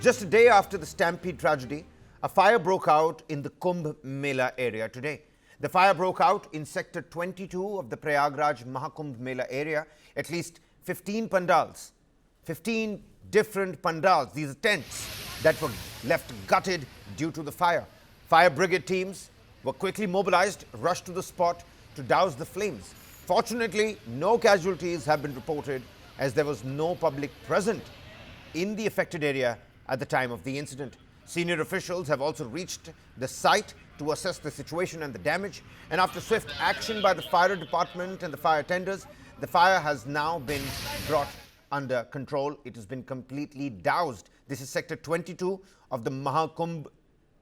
Just a day after the stampede tragedy, a fire broke out in the Kumbh Mela area today. The fire broke out in Sector 22 of the Prayagraj Maha Kumbh Mela area. At least 15 pandals, 15 different pandals, these are tents that were left gutted due to the fire. Fire brigade teams were quickly mobilized, rushed to the spot to douse the flames. Fortunately, no casualties have been reported as there was no public present in the affected area at the time of the incident. Senior officials have also reached the site to assess the situation and the damage. And after swift action by the fire department and the fire tenders, the fire has now been brought under control. It has been completely doused. This is Sector 22 of the Maha Kumbh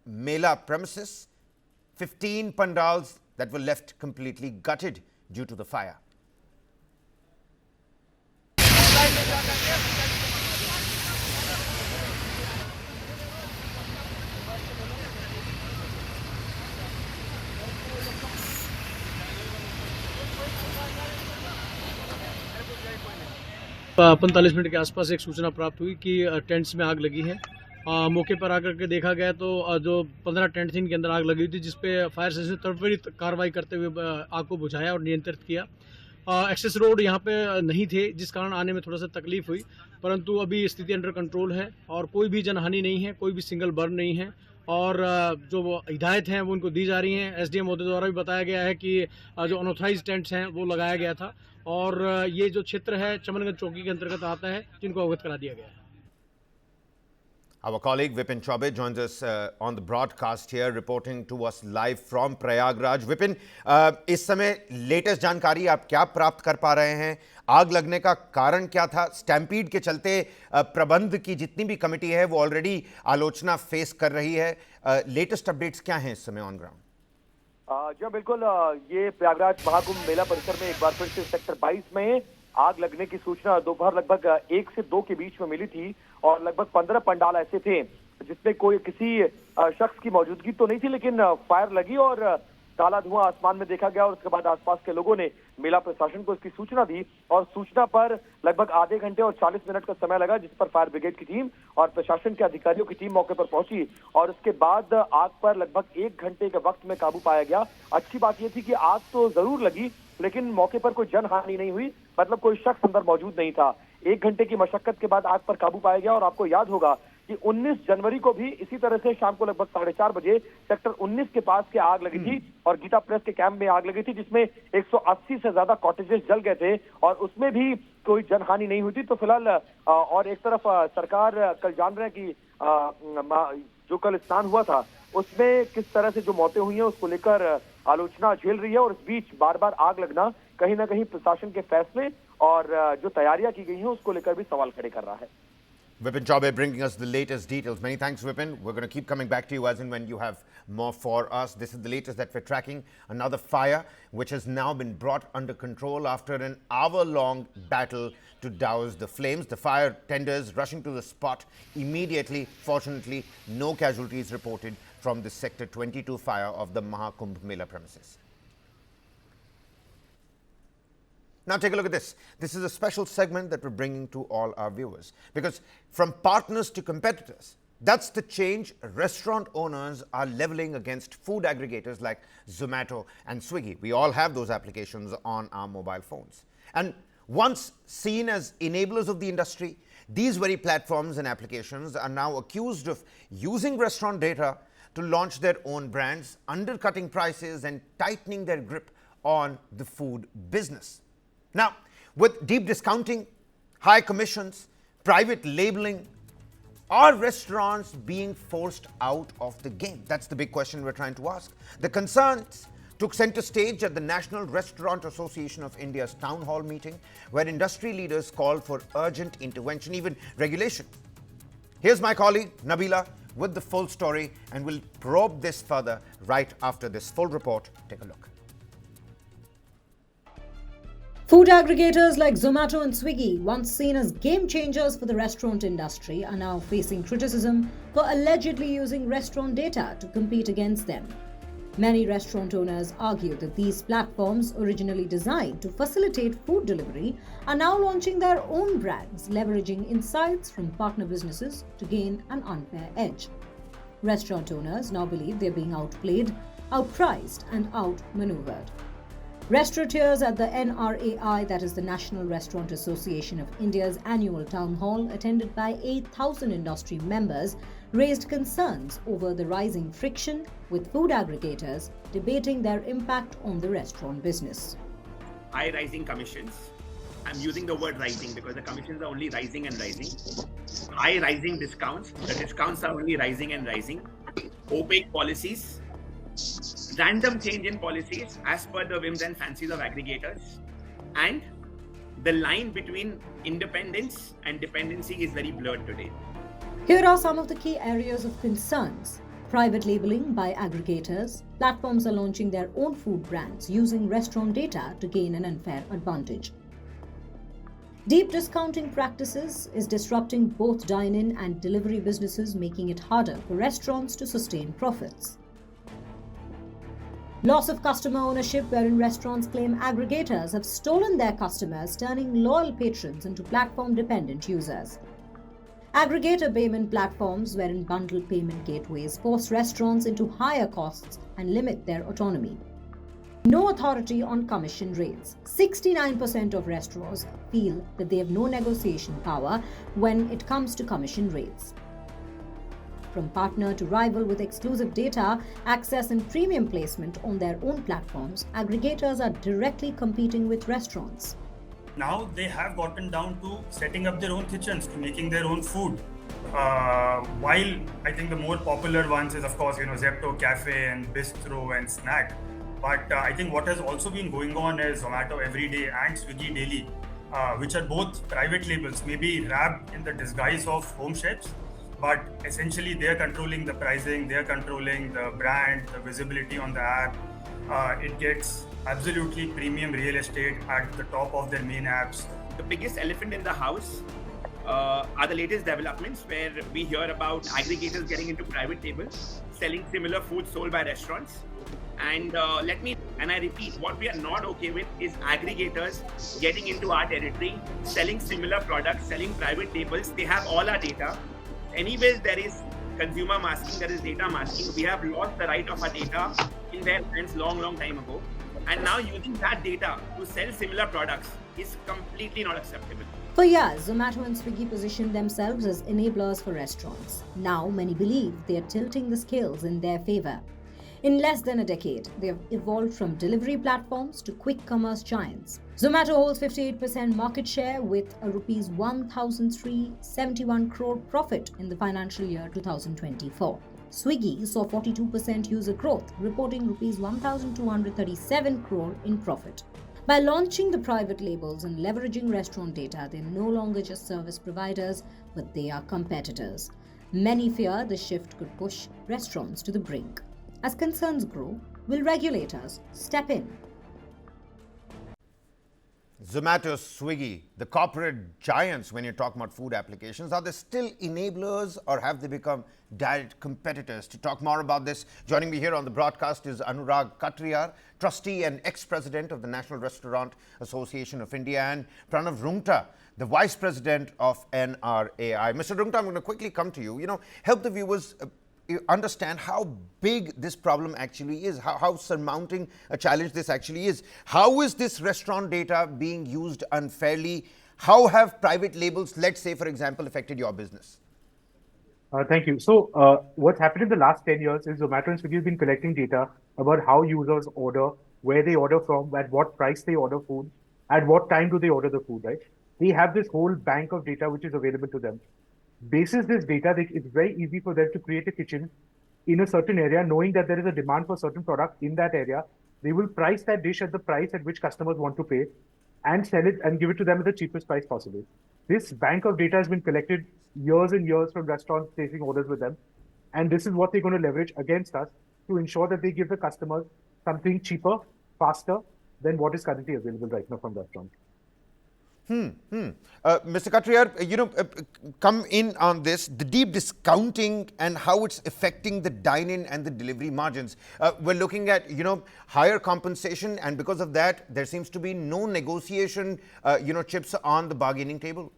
Mela premises. 15 pandals that were left completely gutted due to the fire. पैंतालीस minute के आसपास एक सूचना प्राप्त हुई कि tents में आग लगी है। मौके पर आकर के देखा गया तो जो 15 टेंट थी इनके अंदर आग लगी थी, जिसपे फायर सर्विस ने त्वरित कार्रवाई करते हुए आग को बुझाया और नियंत्रित किया। एक्सेस रोड यहाँ पे नहीं थे, जिस कारण आने में थोड़ा सा तकलीफ हुई, परंतु अभी स्थिति अंडर कंट्रोल है और कोई भी जनहानि नहीं है, कोई भी सिंगल बर्न नहीं है और जो हिदायत हैं वो उनको दी जा रही हैं। एसडीएम महोदय द्वारा भी बताया गया है कि जो अनऑथराइज्ड टेंट्स हैं वो लगाया गया था और ये जो क्षेत्र है चमनगंज चौकी के अंतर्गत आता है, जिनको अवगत करा दिया गया है। Our colleague Vipin Chaube joins us on the broadcast here, reporting to us live from Prayagraj. Vipin, इस समय लेटेस्ट जानकारी आप क्या प्राप्त कर पा रहे हैं? आग लगने का कारण क्या था? स्टैम्पीड के चलते प्रबंध की जितनी भी कमेटी है वो ऑलरेडी आलोचना फेस कर रही है। लेटेस्ट अपडेट्स क्या हैं इस समय ऑन ग्राउंड? जी बिल्कुल, ये प्रयागराज महाकुंभ मेला परिसर में एक बार फिर से सेक्टर 22 में आग लगने की सूचना दोपहर लगभग 1 से 2 के बीच में मिली थी और लगभग 15 पंडाल ऐसे थे जिसमें कोई किसी शख्स की मौजूदगी तो नहीं थी, लेकिन फायर लगी और काला धुआं आसमान में देखा गया और उसके बाद आसपास के लोगों ने मेला प्रशासन को इसकी सूचना दी और सूचना पर लगभग आधे घंटे और 40 मिनट का समय लगा, जिस पर फायर ब्रिगेड की टीम और प्रशासन के अधिकारियों की टीम मौके पर पहुंची और उसके बाद आग पर लगभग 1 घंटे के वक्त में काबू पाया गया। अच्छी बात यह थी कि आग तो जरूर लगी लेकिन मौके पर कोई जनहानि नहीं हुई, मतलब कोई शख्स अंदर मौजूद नहीं था। 1 घंटे की मशक्कत के बाद आग पर काबू पाया गया और आपको याद होगा कि 19 जनवरी को भी इसी तरह से शाम को लगभग 4:30 बजे सेक्टर 19 के पास के आग लगी थी और गीता प्रेस के कैंप में आग लगी थी, जिसमें 180 से ज्यादा कॉटेजेस जल गए थे और उसमें भी कोई जनहानि नहीं हुई थी। तो फिलहाल और एक तरफ सरकार कल जान रहे हैं कि जो कल स्नान हुआ था उसमें किस तरह से जो मौतें हुई हैं उसको लेकर आलोचना झेल रही है और इस बीच बार बार आग लगना कहीं ना कहीं प्रशासन के फैसले और जो तैयारियां की गई हैं उसको लेकर भी सवाल खड़े कर रहा है। Vipin Chaube bringing us the latest details. Many thanks, Vipin. We're going to keep coming back to you as and when you have more for us. This is the latest that we're tracking. Another fire which has now been brought under control after an hour-long battle to douse the flames. The fire tenders rushing to the spot immediately. Fortunately, no casualties reported from the Sector 22 fire of the Maha Kumbh Mela premises. Now take a look at this. This is a special segment that we're bringing to all our viewers, because from partners to competitors, that's the change restaurant owners are leveling against food aggregators like Zomato and Swiggy. We all have those applications on our mobile phones. And once seen as enablers of the industry, these very platforms and applications are now accused of using restaurant data to launch their own brands, undercutting prices and tightening their grip on the food business. Now, with deep discounting, high commissions, private labeling, are restaurants being forced out of the game? That's the big question we're trying to ask. The concerns took center stage at the National Restaurant Association of India's town hall meeting, where industry leaders called for urgent intervention, even regulation. Here's my colleague Nabila with the full story, and we'll probe this further right after this full report. Take a look. Food aggregators like Zomato and Swiggy, once seen as game changers for the restaurant industry, are now facing criticism for allegedly using restaurant data to compete against them. Many restaurant owners argue that these platforms, originally designed to facilitate food delivery, are now launching their own brands, leveraging insights from partner businesses to gain an unfair edge. Restaurant owners now believe they're being outplayed, outpriced, and outmaneuvered. Restaurateurs at the NRAI, that is the National Restaurant Association of India's annual town hall, attended by 8,000 industry members, raised concerns over the rising friction, with food aggregators debating their impact on the restaurant business. High rising commissions. I'm using the word rising because the commissions are only rising and rising. High rising discounts. The discounts are only rising and rising. Opaque policies. Random change in policies as per the whims and fancies of aggregators. And the line between independence and dependency is very blurred today. Here are some of the key areas of concerns. Private labeling by aggregators. Platforms are launching their own food brands using restaurant data to gain an unfair advantage. Deep discounting practices is disrupting both dine-in and delivery businesses, making it harder for restaurants to sustain profits. Loss of customer ownership, wherein restaurants claim aggregators have stolen their customers, turning loyal patrons into platform-dependent users. Aggregator payment platforms, wherein bundled payment gateways force restaurants into higher costs and limit their autonomy. No authority on commission rates. 69% of restaurants feel that they have no negotiation power when it comes to commission rates. From partner to rival with exclusive data, access and premium placement on their own platforms, aggregators are directly competing with restaurants. Now they have gotten down to setting up their own kitchens, to making their own food. While I think the more popular ones is, of course, Zepto Cafe and Bistro and Snack. But I think what has also been going on is Zomato Everyday and Swiggy Daily, which are both private labels, maybe wrapped in the disguise of home chefs, but essentially they are controlling the pricing, they are controlling the brand, the visibility on the app. It gets absolutely premium real estate at the top of their main apps. The biggest elephant in the house are the latest developments where we hear about aggregators getting into private labels, selling similar food sold by restaurants. And I repeat, what we are not okay with is aggregators getting into our territory, selling similar products, selling private labels. They have all our data. Anyways, there is consumer masking, there is data masking. We have lost the right of our data in their hands long time ago. And now using that data to sell similar products is completely not acceptable. For years, Zomato and Swiggy positioned themselves as enablers for restaurants. Now, many believe they are tilting the scales in their favor. In less than a decade, they have evolved from delivery platforms to quick commerce giants. Zomato holds 58% market share with a Rs 1,371 crore profit in the financial year 2024. Swiggy saw 42% user growth, reporting Rs 1,237 crore in profit. By launching the private labels and leveraging restaurant data, they're no longer just service providers, but they are competitors. Many fear the shift could push restaurants to the brink. As concerns grow, will regulators step in? Zomato, Swiggy, the corporate giants when you talk about food applications, are they still enablers or have they become direct competitors? To talk more about this, joining me here on the broadcast is Anurag Katriyar, trustee and ex-president of the National Restaurant Association of India, and Pranav Rungta, the vice president of NRAI. Mr. Rungta, I'm going to quickly come to you. Help the viewers understand how big this problem actually is, how surmounting a challenge this actually is. How is this restaurant data being used unfairly? How have private labels, let's say, for example, affected your business? Thank you. So what's happened in the last 10 years is Zomato and Swiggy have been collecting data about how users order, where they order from, at what price they order food, at what time do they order the food, right? They have this whole bank of data which is available to them. Basis this data, it's very easy for them to create a kitchen in a certain area, knowing that there is a demand for a certain product in that area. They will price that dish at the price at which customers want to pay and sell it and give it to them at the cheapest price possible. This bank of data has been collected years and years from restaurants placing orders with them. And this is what they're going to leverage against us to ensure that they give the customers something cheaper, faster than what is currently available right now from restaurants. Mr. Katriyar, come in on this, the deep discounting and how it's affecting the dine-in and the delivery margins. We're looking at, higher compensation, and because of that, there seems to be no negotiation, chips on the bargaining table.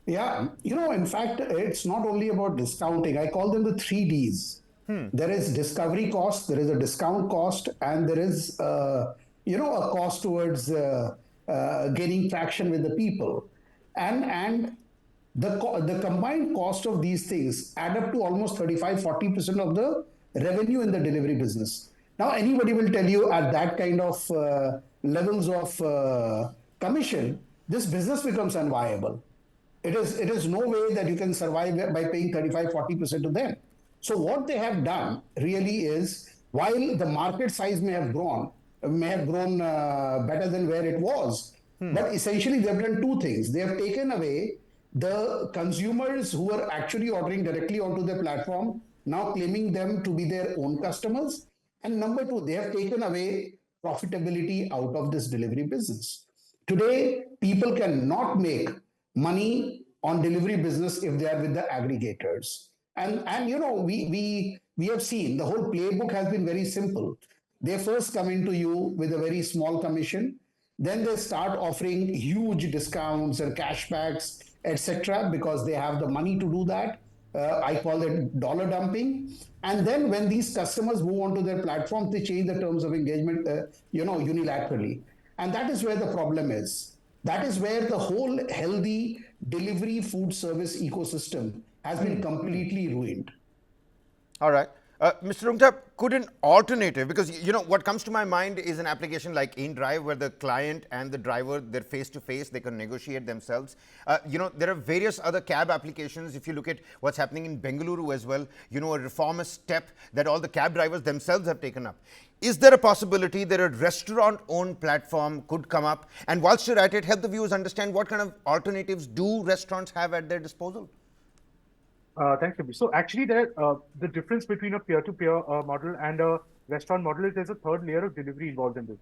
Yeah, in fact, it's not only about discounting. I call them the three Ds. There is discovery cost, there is a discount cost, and there is, a cost towards gaining traction with the people. And the combined cost of these things add up to almost 35-40% of the revenue in the delivery business. Now, anybody will tell you at that kind of levels of commission, this business becomes unviable. It is no way that you can survive by paying 35-40% to them. So what they have done really is, while the market size may have grown better than where it was, but essentially they have done two things. They have taken away the consumers who are actually ordering directly onto their platform, now claiming them to be their own customers. And number two, they have taken away profitability out of this delivery business. Today, people cannot make money on delivery business if they are with the aggregators. And we have seen the whole playbook has been very simple. They first come into you with a very small commission, then they start offering huge discounts and cashbacks, etc., because they have the money to do that. I call it dollar dumping. And then when these customers move onto their platforms, they change the terms of engagement, unilaterally. And that is where the problem is. That is where the whole healthy delivery food service ecosystem has been completely ruined. All right. Mr. Rungta, could an alternative, because what comes to my mind is an application like InDrive where the client and the driver, they're face to face, they can negotiate themselves. There are various other cab applications. If you look at what's happening in Bengaluru as well, a reformist step that all the cab drivers themselves have taken up. Is there a possibility that a restaurant-owned platform could come up? And whilst you're at it, help the viewers understand what kind of alternatives do restaurants have at their disposal? Thanks, Kabir. So actually, the difference between a peer-to-peer model and a restaurant model is there's a third layer of delivery involved in this.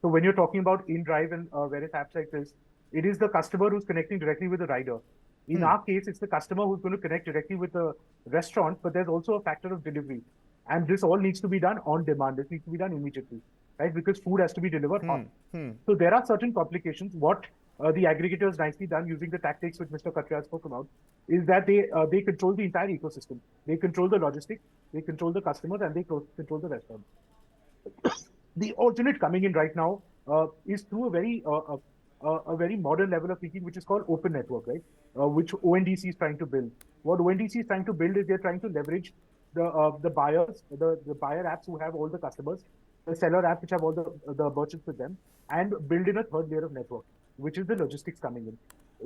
So when you're talking about InDrive and various apps like this, it is the customer who's connecting directly with the rider. In our case, it's the customer who's going to connect directly with the restaurant, but there's also a factor of delivery. And this all needs to be done on demand. This needs to be done immediately, right? Because food has to be delivered hot. So there are certain complications. What the aggregators nicely done using the tactics which Mr. Katriyar spoke about is that they control the entire ecosystem. They control the logistics, they control the customers, and they control the restaurant. The alternate coming in right now is through a very modern level of thinking, which is called open network, right? Which ONDC is trying to build. What ONDC is trying to build is they're trying to leverage the buyers, the buyer apps who have all the customers, the seller apps which have all the merchants with them, and build in a third layer of network, which is the logistics coming in.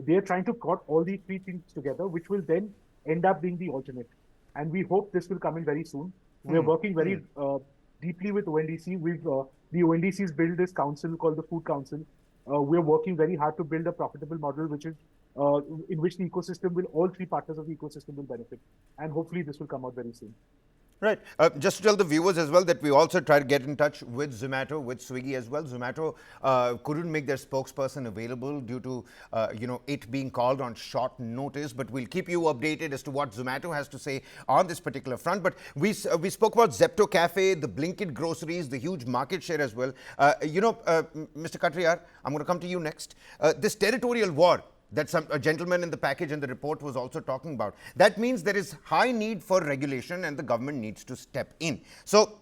They're trying to cut all these three things together, which will then end up being the alternate. And we hope this will come in very soon. We're working very deeply with ONDC. The ONDC's built this council called the Food Council. We're working very hard to build a profitable model, which is in which the ecosystem all three partners of the ecosystem will benefit. And hopefully this will come out very soon. Right. Just to tell the viewers as well that we also try to get in touch with Zomato, with Swiggy as well. Zomato couldn't make their spokesperson available due to, it being called on short notice. But we'll keep you updated as to what Zomato has to say on this particular front. But we spoke about Zepto Cafe, the Blinkit groceries, the huge market share as well. Mr. Katriyar, I'm going to come to you next. This territorial war that a gentleman in the package and the report was also talking about. That means there is high need for regulation and the government needs to step in. So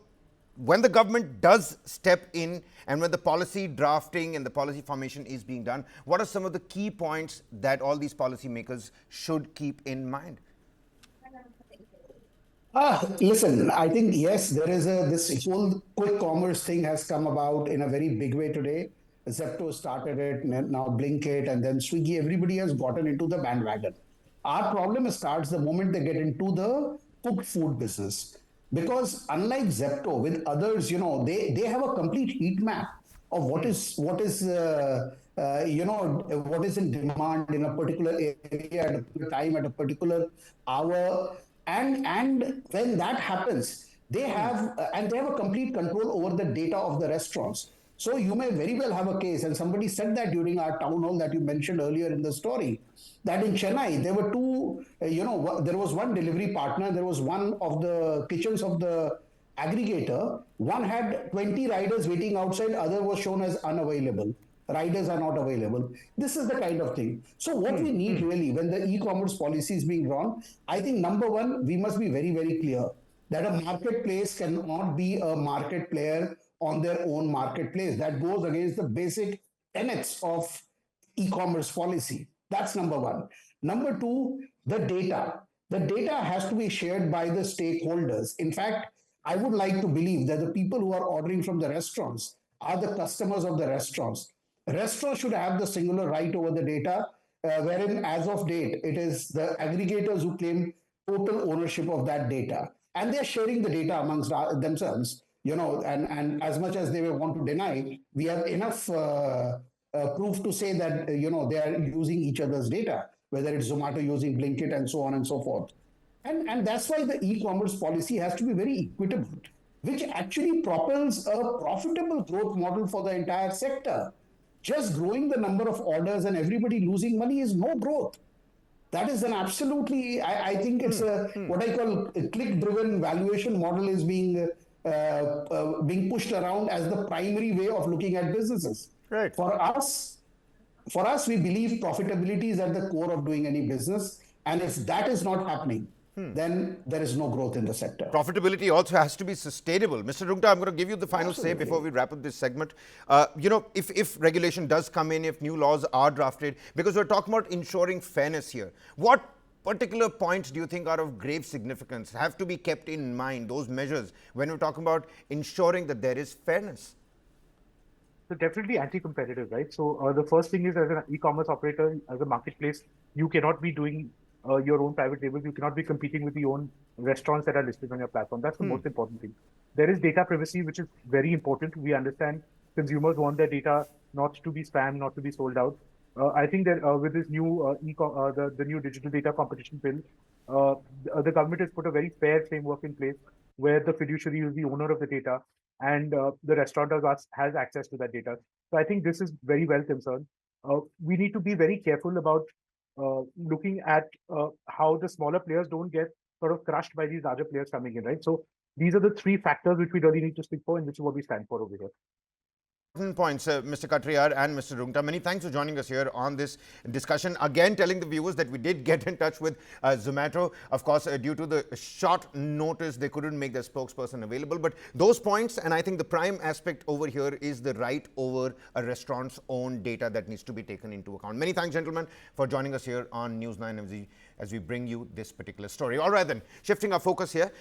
when the government does step in and when the policy drafting and the policy formation is being done, what are some of the key points that all these policymakers should keep in mind? Listen, I think, yes, there is this whole quick commerce thing has come about in a very big way today. Zepto started it, now Blinkit, and then Swiggy. Everybody has gotten into the bandwagon. Our problem starts the moment they get into the cooked food business. Because unlike Zepto, with others, they have a complete heat map of what is what is in demand in a particular area at a particular time at a particular hour, and when that happens, they have a complete control over the data of the restaurants. So you may very well have a case, and somebody said that during our town hall that you mentioned earlier in the story, that in Chennai there were two, there was one delivery partner, there was one of the kitchens of the aggregator, one had 20 riders waiting outside, other was shown as unavailable. Riders are not available. This is the kind of thing. So what we need really when the e-commerce policy is being drawn, I think number one, we must be very, very clear that a marketplace cannot be a market player on their own marketplace. That goes against the basic tenets of e-commerce policy. That's number one. Number two, the data. The data has to be shared by the stakeholders. In fact, I would like to believe that the people who are ordering from the restaurants are the customers of the restaurants. Restaurants should have the singular right over the data, wherein as of date, it is the aggregators who claim total ownership of that data. And they're sharing the data amongst themselves, and as much as they may want to deny, we have enough proof to say that, they are using each other's data, whether it's Zomato using Blinkit and so on and so forth. And that's why the e-commerce policy has to be very equitable, which actually propels a profitable growth model for the entire sector. Just growing the number of orders and everybody losing money is no growth. That is an absolutely, I think it's what I call a click-driven valuation model is being pushed around as the primary way of looking at businesses. Right. For us, we believe profitability is at the core of doing any business. And if that is not happening, then there is no growth in the sector. Profitability also has to be sustainable. Mr. Rungta, I'm going to give you the final say before we wrap up this segment. If regulation does come in, if new laws are drafted, because we're talking about ensuring fairness here, what particular points do you think are of grave significance have to be kept in mind, those measures, when we're talking about ensuring that there is fairness? So definitely anti-competitive, right? So the first thing is, as an e-commerce operator, as a marketplace, you cannot be doing your own private labels. You cannot be competing with your own restaurants that are listed on your platform. That's the most important thing. There is data privacy, which is very important. We understand consumers want their data not to be spam, not to be sold out. I think that with this new the new digital data competition bill, the government has put a very fair framework in place where the fiduciary is the owner of the data and the restaurateur has access to that data. So I think this is very well concerned. We need to be very careful about looking at how the smaller players don't get sort of crushed by these larger players coming in, right? So these are the three factors which we really need to stick for, and which is what we stand for over here. Points, Mr. Katriyar and Mr. Rungta. Many thanks for joining us here on this discussion. Again, telling the viewers that we did get in touch with Zomato. Of course, due to the short notice, they couldn't make their spokesperson available. But those points, and I think the prime aspect over here is the right over a restaurant's own data that needs to be taken into account. Many thanks, gentlemen, for joining us here on News 9 as we bring you this particular story. All right, then, shifting our focus here.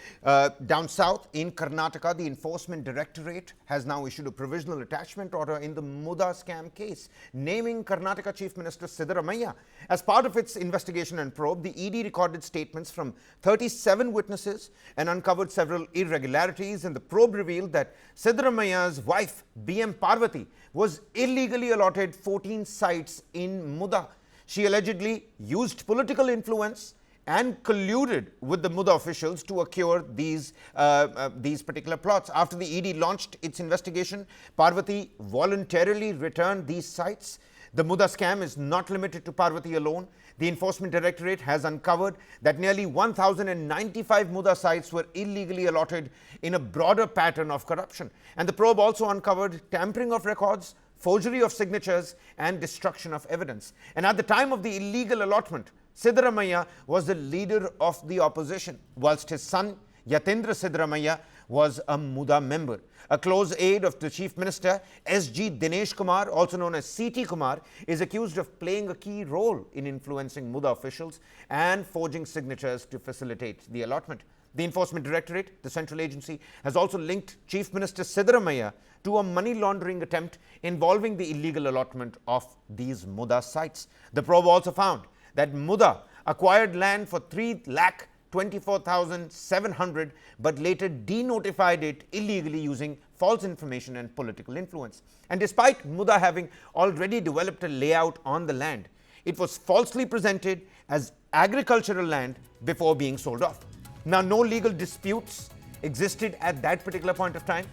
Down south in Karnataka, the Enforcement Directorate has now issued a provisional attachment order in the MUDA scam case, naming Karnataka Chief Minister Siddaramaiah. As part of its investigation and probe, the ED recorded statements from 37 witnesses and uncovered several irregularities, and the probe revealed that Siddaramaiah's wife, BM Parvati, was illegally allotted 14 sites in MUDA. She allegedly used political influence and colluded with the MUDA officials to acquire these particular plots. After the ED launched its investigation, Parvati voluntarily returned these sites. The MUDA scam is not limited to Parvati alone. The Enforcement Directorate has uncovered that nearly 1,095 MUDA sites were illegally allotted in a broader pattern of corruption. And the probe also uncovered tampering of records, forgery of signatures, and destruction of evidence. And at the time of the illegal allotment, Siddaramaiah was the leader of the opposition, whilst his son, Yatendra Siddaramaiah, was a MUDA member. A close aide of the Chief Minister, S.G. Dinesh Kumar, also known as C.T. Kumar, is accused of playing a key role in influencing MUDA officials and forging signatures to facilitate the allotment. The Enforcement Directorate, the central agency, has also linked Chief Minister Siddaramaiah to a money laundering attempt involving the illegal allotment of these MUDA sites. The probe also found that MUDA acquired land for 3,24,700 but later denotified it illegally using false information and political influence. And despite MUDA having already developed a layout on the land, it was falsely presented as agricultural land before being sold off. Now, no legal disputes existed at that particular point of time,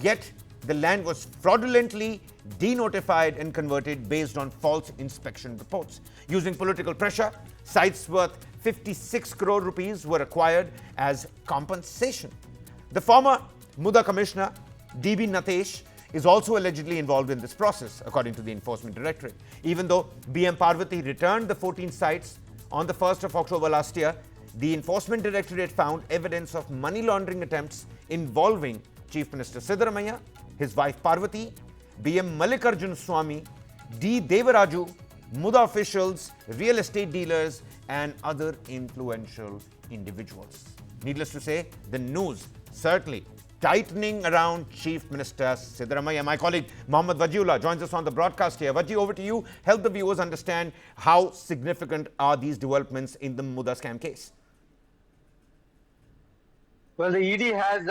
yet the land was fraudulently denotified and converted based on false inspection reports. Using political pressure, sites worth 56 crore rupees were acquired as compensation. The former MUDA commissioner, DB Natesh, is also allegedly involved in this process, according to the Enforcement Directorate. Even though BM Parvati returned the 14 sites on the 1st of October last year, the Enforcement Directorate found evidence of money laundering attempts involving Chief Minister Siddaramaiah, his wife Parvati, BM Mallikarjun Swamy, D. Devaraju, MUDA officials, real estate dealers, and other influential individuals. Needless to say, the news certainly tightening around Chief Minister Siddaramaiah. My colleague Mohammad Wajiullah joins us on the broadcast here. Waji, over to you. Help the viewers understand how significant are these developments in the MUDA scam case. Well, the ED has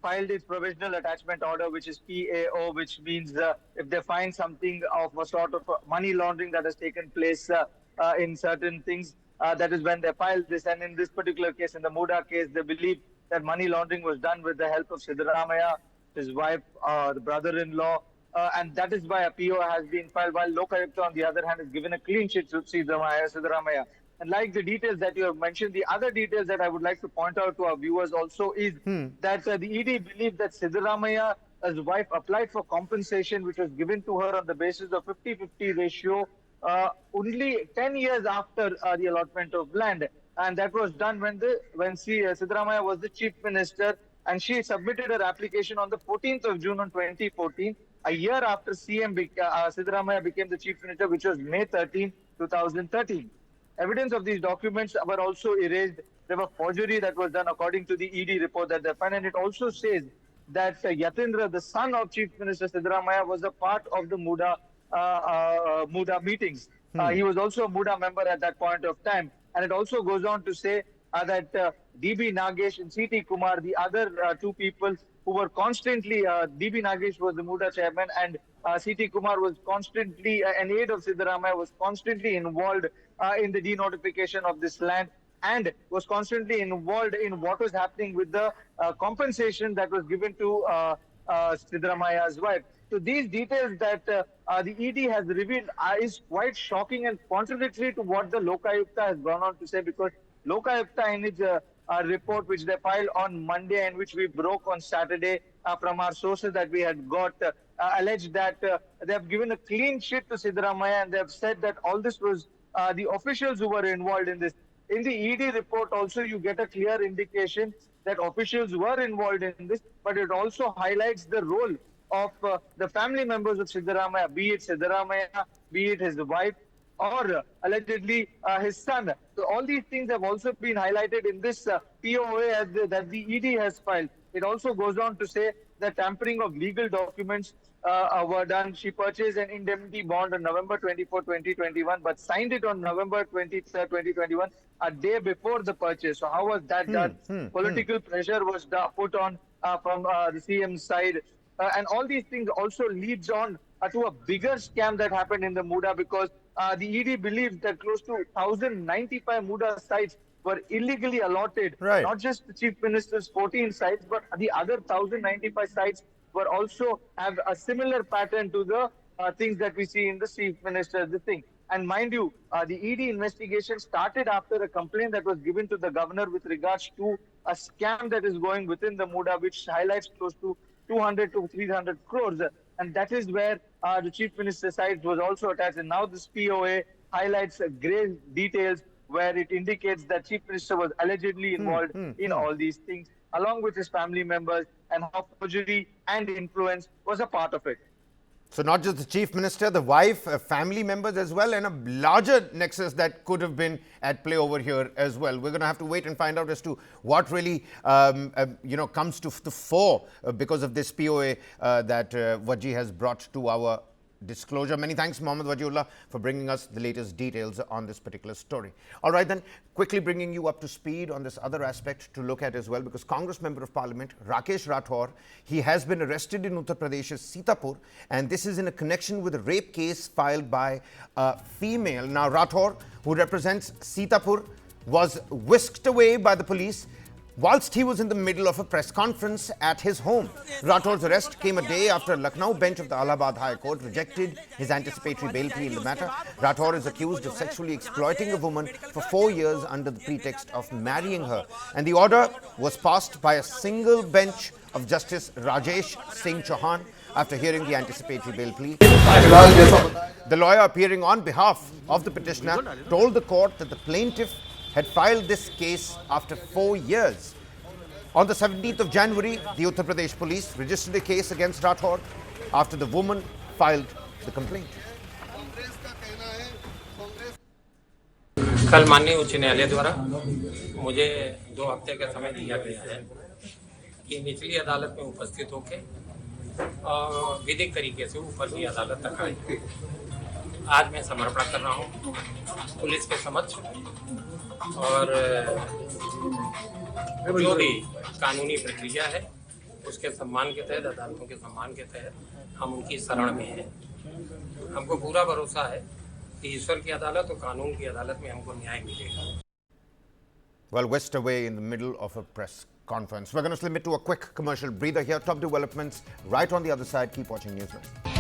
filed its provisional attachment order, which is PAO, which means if they find something of a sort of money laundering that has taken place in certain things, that is when they file this. And in this particular case, in the MUDA case, they believe that money laundering was done with the help of Siddaramaiah, his wife, the brother-in-law, and that is why a PO has been filed, while Lokayukta, on the other hand, has given a clean sheet to Siddaramaiah. And like the details that you have mentioned, the other details that I would like to point out to our viewers also is that the ED believed that Siddaramaiah's wife applied for compensation, which was given to her on the basis of 50-50 ratio only 10 years after the allotment of land. And that was done when Siddaramaiah was the chief minister, and she submitted her application on the 14th of June on 2014, a year after Siddaramaiah became the chief minister, which was May 13, 2013. Evidence of these documents were also erased. There was forgery that was done according to the ED report that they found, and it also says that Yatindra, the son of Chief Minister Siddaramaiah, was a part of the MUDA meetings. He was also a MUDA member at that point of time. And it also goes on to say that DB Nagesh and CT Kumar, the other two people who were constantly, DB Nagesh was the MUDA chairman, and CT Kumar was constantly, an aide of Siddaramaiah, was constantly involved in the denotification of this land, and was constantly involved in what was happening with the compensation that was given to Siddaramaiah's wife. So these details that the ED has revealed is quite shocking and contradictory to what the Lokayukta has gone on to say, because Lokayukta, in its report which they filed on Monday and which we broke on Saturday from our sources that we had got, alleged that they have given a clean sheet to Siddaramaiah, and they have said that all this was the officials who were involved in this. In the ED report also, you get a clear indication that officials were involved in this, but it also highlights the role of the family members of Siddaramaiah, be it Siddaramaiah, be it his wife, or allegedly his son. So all these things have also been highlighted in this POA that the ED has filed. It also goes on to say that tampering of legal documents were done. She purchased an indemnity bond on November 24, 2021, but signed it on November 23, 2021, a day before the purchase. So how was that done? Political pressure was put on from the CM's side. And all these things also leads on to a bigger scam that happened in the MUDA, because the ED believes that close to 1,095 MUDA sites were illegally allotted. Right. Not just the Chief Minister's 14 sites, but the other 1,095 sites were also have a similar pattern to the things that we see in the Chief Minister's thing. And mind you, the ED investigation started after a complaint that was given to the governor with regards to a scam that is going within the MUDA, which highlights close to 200 to 300 crores. And that is where the Chief Minister's site was also attached. And now this POA highlights grey details where it indicates that Chief Minister was allegedly involved in all these things, along with his family members, and how forgery and influence was a part of it. So not just the Chief Minister, the wife, family members as well, and a larger nexus that could have been at play over here as well. We're going to have to wait and find out as to what really comes to the fore because of this POA that Waji has brought to our disclosure. Many thanks, Mohammad Wajiullah, for bringing us the latest details on this particular story. All right, then, quickly bringing you up to speed on this other aspect to look at as well, because Congress Member of Parliament Rakesh Rathore, he has been arrested in Uttar Pradesh's Sitapur, and this is in a connection with a rape case filed by a female. Now, Rathore, who represents Sitapur, was whisked away by the police whilst he was in the middle of a press conference at his home. Rathor's arrest came a day after a Lucknow bench of the Allahabad High Court rejected his anticipatory bail plea in the matter. Rathor is accused of sexually exploiting a woman for 4 years under the pretext of marrying her, and the order was passed by a single bench of Justice Rajesh Singh Chauhan after hearing the anticipatory bail plea. The lawyer appearing on behalf of the petitioner told the court that the plaintiff had filed this case after 4 years. On the 17th of January, the Uttar Pradesh police registered a case against Rathor after the woman filed the complaint. कल माननीय उच्च न्यायालय द्वारा मुझे 2 हफ्ते का समय दिया गया है कि निचली अदालत में उपस्थित होकर विधिक तरीके से ऊपर की अदालत तक आए। आज मैं समर्पण कर रहा हूँ पुलिस के समक्ष और जो भी कानूनी प्रक्रिया है उसके सम्मान के तहत, अदालतों के सम्मान के तहत हम उनकी शरण में हैं। हमको पूरा भरोसा है कि ईश्वर की अदालत और कानून की अदालत में हमको न्याय मिलेगा। Well, whisked away in the middle of a press conference. We're going to limit to a quick commercial breather here. Top developments right on the other side. Keep watching Newsline.